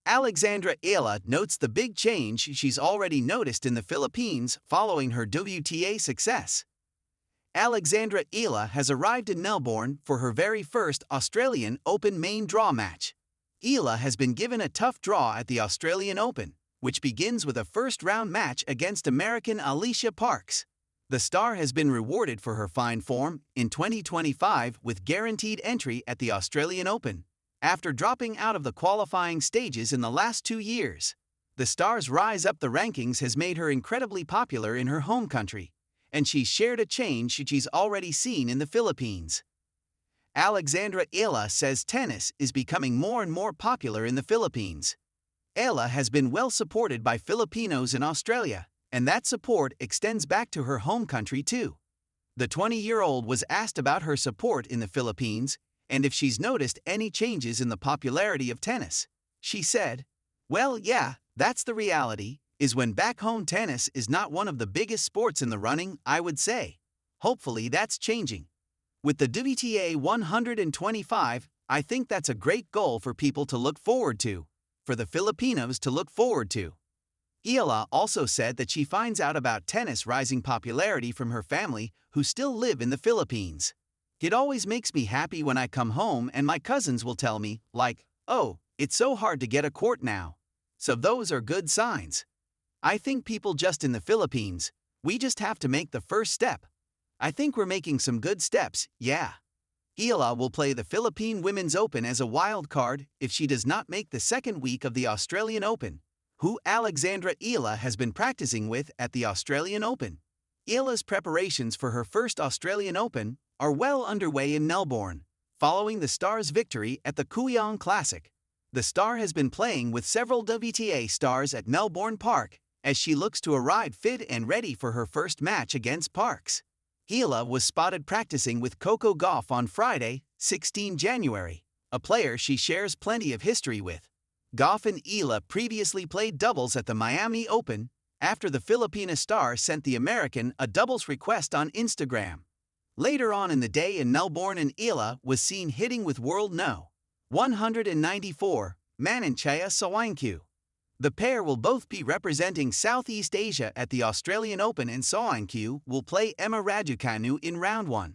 Alexandra Eala notes the big change she's already noticed in the Philippines following her WTA success. Alexandra Eala has arrived in Melbourne for her very first Australian Open main draw match. Eala has been given a tough draw at the Australian Open, which begins with a first-round match against American Alycia Parks. The star has been rewarded for her fine form in 2025 with guaranteed entry at the Australian Open, after dropping out of the qualifying stages in the last 2 years. The star's rise up the rankings has made her incredibly popular in her home country, and she's shared a change she's already seen in the Philippines. Alexandra Eala says tennis is becoming more and more popular in the Philippines. Eala has been well supported by Filipinos in Australia, and that support extends back to her home country too. The 20-year-old was asked about her support in the Philippines and if she's noticed any changes in the popularity of tennis. She said, "Well, yeah, that's the reality, is when back home tennis is not one of the biggest sports in the running, I would say. Hopefully that's changing. With the WTA 125, I think that's a great goal for people to look forward to, for the Filipinos to look forward to." Eala also said that she finds out about tennis rising popularity from her family who still live in the Philippines. "It always makes me happy when I come home and my cousins will tell me, like, oh, it's so hard to get a court now. So those are good signs. I think people just in the Philippines, we just have to make the first step. I think we're making some good steps, yeah." Eala will play the Philippine Women's Open as a wild card if she does not make the second week of the Australian Open, who Alexandra Eala has been practicing with at the Australian Open. Eala's preparations for her first Australian Open are well underway in Melbourne, following the star's victory at the Kooyong Classic. The star has been playing with several WTA stars at Melbourne Park as she looks to arrive fit and ready for her first match against Parks. Eala was spotted practicing with Coco Gauff on Friday, 16 January, a player she shares plenty of history with. Gauff and Eala previously played doubles at the Miami Open after the Filipina star sent the American a doubles request on Instagram. Later on in the day in Melbourne, and Eala was seen hitting with world No. 194, Mananchaya Sawangkyu. The pair will both be representing Southeast Asia at the Australian Open, and Sawangkyu will play Emma Raducanu in round 1.